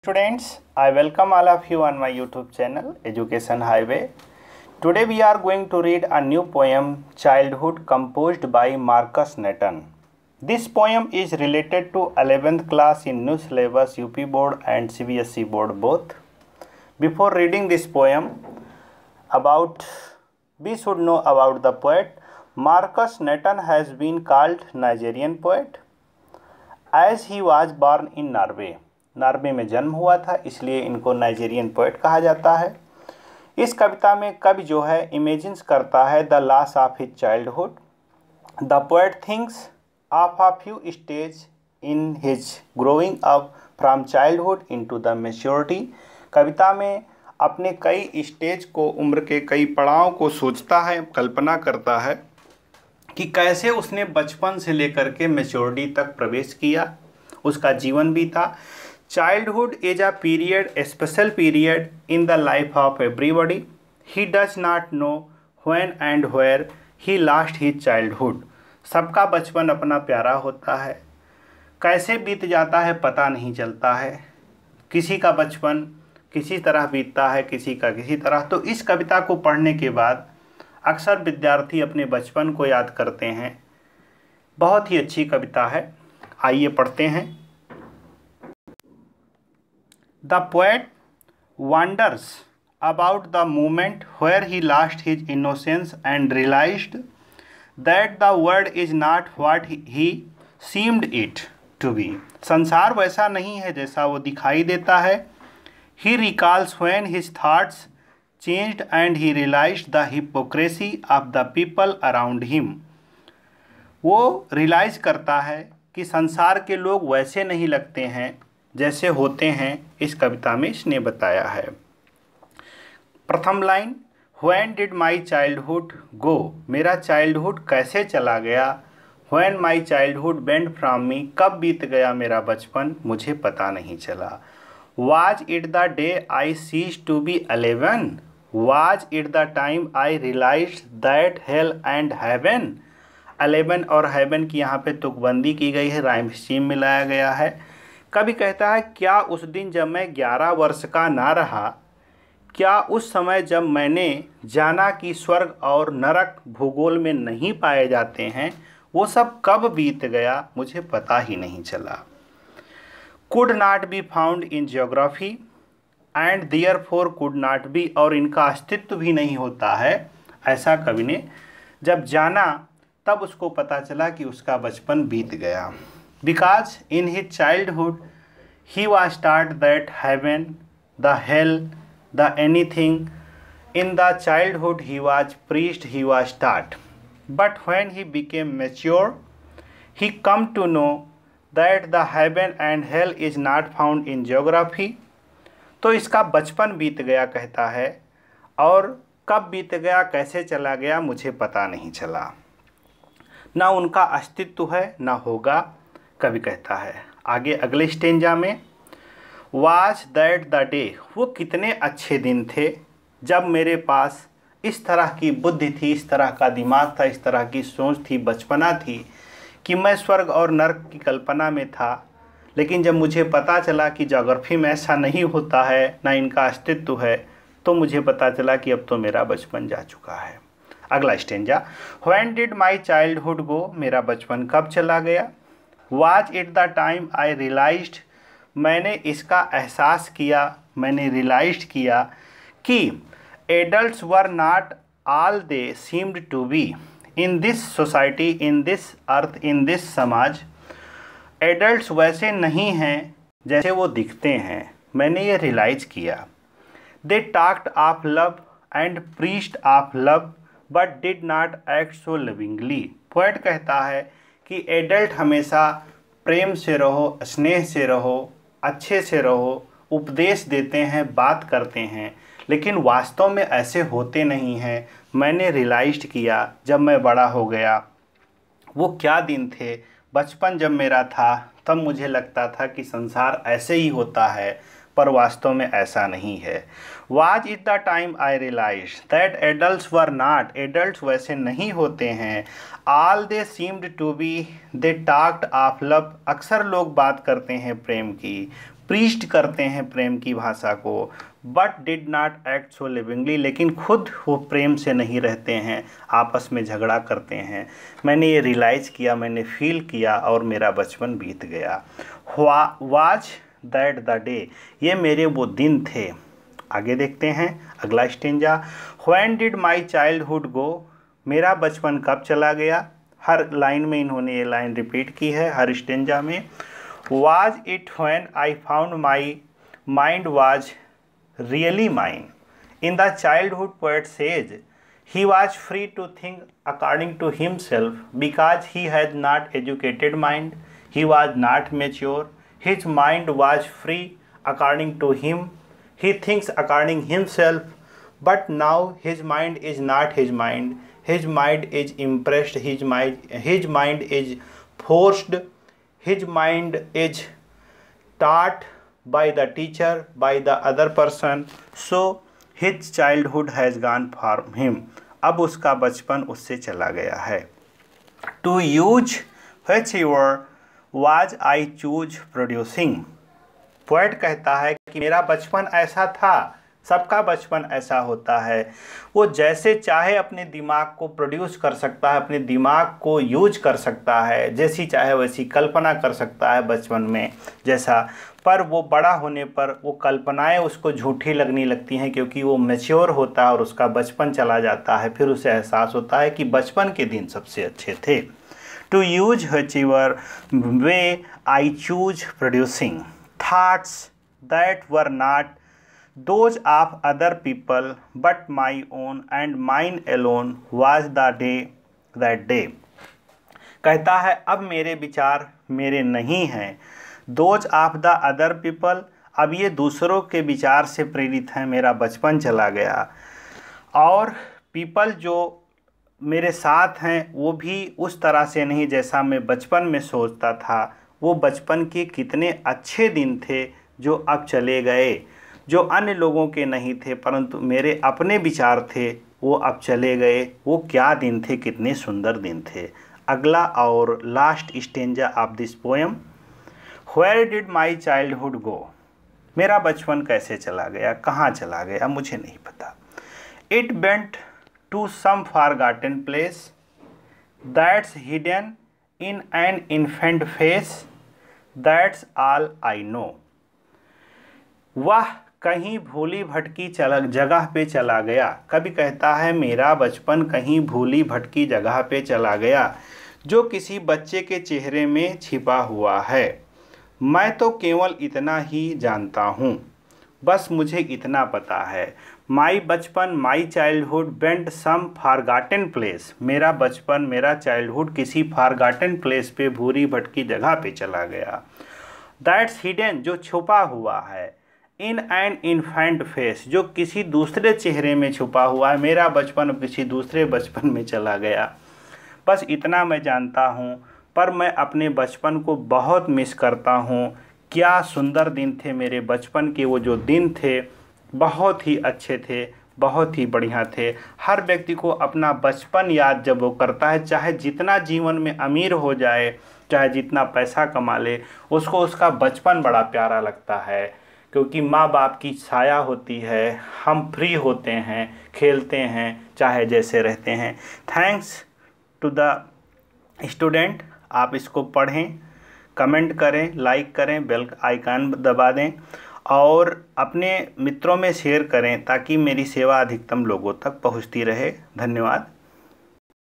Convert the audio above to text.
Students, I welcome all of you on my YouTube channel Education Highway. Today we are going to read a new poem Childhood composed by Marcus Nathan. This poem is related to 11th class in new syllabus UP board and CBSE board both. Before reading this poem, we should know about the poet. Marcus Nathan has been called Nigerian poet as he was born in Norway. Norway में जन्म हुआ था, इसलिए इनको Nigerian poet कहा जाता है। इस कविता में कवि जो है इमेजिन्स करता है the loss of his childhood. The poet thinks of a few stage in his growing up from childhood into the maturity. कविता में अपने कई स्टेज को, उम्र के कई पड़ाव को सोचता है, कल्पना करता है कि कैसे उसने बचपन से लेकर के मैच्योरिटी तक प्रवेश किया, उसका जीवन बीता। Childhood is a period, a special period in the life of everybody. He does not know when and where he lost his childhood. सबका बचपन अपना प्यारा होता है, कैसे बीत जाता है पता नहीं चलता है। किसी का बचपन किसी तरह बीतता है, किसी का किसी तरह। तो इस कविता को पढ़ने के बाद अक्सर विद्यार्थी अपने बचपन को याद करते हैं। बहुत ही अच्छी कविता है, आइए पढ़ते हैं। The poet wonders about the moment where he lost his innocence and realized that the world is not what he seemed it to be. संसार वैसा नहीं है जैसा वो दिखाई देता है। He recalls when his thoughts changed and he realized the hypocrisy of the people around him. वो रियलाइज करता है कि संसार के लोग वैसे नहीं लगते हैं जैसे होते हैं। इस कविता में इसने बताया है। प्रथम line, when did my childhood go, मेरा चाइल्डहुड कैसे चला गया। When my childhood went from me, कब बीत गया मेरा बचपन, मुझे पता नहीं चला। Was it the day I ceased to be 11, was it the time I realize that hell and heaven. 11 और हेवन की यहाँ पे तुकबंदी की गई है, राइम स्कीम मिलाया गया है। कवि कहता है, क्या उस दिन जब मैं 11 वर्ष का ना रहा, क्या उस समय जब मैंने जाना कि स्वर्ग और नरक भूगोल में नहीं पाए जाते हैं, वो सब कब बीत गया मुझे पता ही नहीं चला। Could not be found in geography and therefore could not be, और इनका अस्तित्व भी नहीं होता है। ऐसा कवि ने जब जाना तब उसको पता चला कि उसका बचपन बीत गया। Because in his childhood he was taught that heaven, the hell, the anything. In the childhood he was preached, he was taught. But when he became mature, he come to know that the heaven and hell is not found in geography. तो इसका बचपन बीत गया कहता है, और कब बीत गया, कैसे चला गया, मुझे पता नहीं चला। ना उनका अस्तित्व है ना होगा, कवि कहता है। आगे अगले स्टेंजा में, वाज दैट द डे, वो कितने अच्छे दिन थे जब मेरे पास इस तरह की बुद्धि थी, इस तरह का दिमाग था, इस तरह की सोच थी, बचपना थी कि मैं स्वर्ग और नरक की कल्पना में था। लेकिन जब मुझे पता चला कि ज्योग्राफी में ऐसा नहीं होता है, ना इनका अस्तित्व है, तो मुझे पता चला कि अब तो मेरा बचपन जा चुका है। अगला stanza, when did my childhood go, मेरा बचपन कब चला गया। Was it the time I realized, मैंने इसका एहसास किया, मैंने रियलाइज किया कि adults were not all they seemed to be in this society, in this earth, in this समाज। एडल्ट्स वैसे नहीं हैं जैसे वो दिखते हैं, मैंने ये रियलाइज किया। दे talked of love and preached of love but did not act so lovingly. Poet कहता है कि एडल्ट हमेशा प्रेम से रहो, स्नेह से रहो, अच्छे से रहो, उपदेश देते हैं, बात करते हैं, लेकिन वास्तव में ऐसे होते नहीं हैं। मैंने रियलाइज किया जब मैं बड़ा हो गया, वो क्या दिन थे। बचपन जब मेरा था तब मुझे लगता था कि संसार ऐसे ही होता है, पर वास्तव में ऐसा नहीं है। Was it the time I realize that adults were not, adults वैसे नहीं होते हैं। All they seemed to be, they talked of love, अक्सर लोग बात करते हैं प्रेम की। प्रीस्ट करते हैं प्रेम की भाषा को, but did not act so lovingly, लेकिन खुद वो प्रेम से नहीं रहते हैं, आपस में झगड़ा करते हैं। मैंने ये रियलाइज़ किया, मैंने फील किया और मेरा बचपन बीत गया। वाज दैट द डे, ये मेरे वो दिन थे। आगे देखते हैं अगला stanza. When did my childhood go, मेरा बचपन कब चला गया। हर लाइन में इन्होंने ये लाइन रिपीट की है, हर स्टेंजा में। Was it when I found my mind was really mine. In the childhood poet says he was free to think according to himself because he had not educated mind, he was not mature, his mind was free according to him, he thinks according himself, but now his mind is not his mind is impressed, his mind is forced, his mind is taught by the teacher, by the other person, so his childhood has gone from him, अब उसका बचपन उससे चला गया है। To use which ever was I choose producing, poet कहता है कि मेरा बचपन ऐसा था, सबका बचपन ऐसा होता है, वो जैसे चाहे अपने दिमाग को प्रोड्यूस कर सकता है, अपने दिमाग को यूज कर सकता है, जैसी चाहे वैसी कल्पना कर सकता है बचपन में जैसा, पर वो बड़ा होने पर वो कल्पनाएं उसको झूठी लगने लगती हैं, क्योंकि वो मैच्योर होता है और उसका बचपन चला जाता है। फिर उसे एहसास होता है कि बचपन के दिन सबसे अच्छे थे। To use whichever way I choose producing thoughts that were not those of other people but my own and mine alone was the day that day, कहता है अब मेरे विचार मेरे नहीं हैं। those of the other people, अब ये दूसरों के विचार से प्रेरित हैं, मेरा बचपन चला गया। और people जो मेरे साथ हैं वो भी उस तरह से नहीं जैसा मैं बचपन में सोचता था। वो बचपन के कितने अच्छे दिन थे जो अब चले गए, जो अन्य लोगों के नहीं थे परंतु मेरे अपने विचार थे, वो अब चले गए। वो क्या दिन थे, कितने सुंदर दिन थे। अगला और last stanza of this poem. Where did my childhood go, मेरा बचपन कैसे चला गया, कहाँ चला गया, मुझे नहीं पता। It went to some forgotten place that's hidden in an infant face, that's all I know. वह कहीं भूली भटकी जगह पे चला गया। कभी कहता है मेरा बचपन कहीं भूली भटकी जगह पे चला गया जो किसी बच्चे के चेहरे में छिपा हुआ है। मैं तो केवल इतना ही जानता हूँ, बस मुझे इतना पता है। माई बचपन my childhood went some forgotten place, मेरा बचपन मेरा चाइल्डहुड किसी फॉरगॉटन प्लेस पे भूली भटकी जगह पे चला गया। दैट्स हिडन, जो छुपा हुआ है। इन एन इन्फेंट फेस, जो किसी दूसरे चेहरे में छुपा हुआ है। मेरा बचपन किसी दूसरे बचपन में चला गया, बस इतना मैं जानता हूँ, पर मैं अपने बचपन को बहुत मिस करता हूँ। क्या सुंदर दिन थे मेरे बचपन के, वो जो दिन थे बहुत ही अच्छे थे, बहुत ही बढ़िया थे। हर व्यक्ति को अपना बचपन याद जब वो करता है, चाहे जितना जीवन में अमीर हो जाए, चाहे जितना पैसा कमा ले, उसको उसका बचपन बड़ा प्यारा लगता है, क्योंकि माँ बाप की छाया होती है, हम फ्री होते हैं, खेलते हैं, चाहे जैसे रहते हैं। थैंक्स टू द स्टूडेंट, आप इसको पढ़ें, कमेंट करें, लाइक करें, बेल आइकन दबा दें और अपने मित्रों में शेयर करें ताकि मेरी सेवा अधिकतम लोगों तक पहुंचती रहे। धन्यवाद।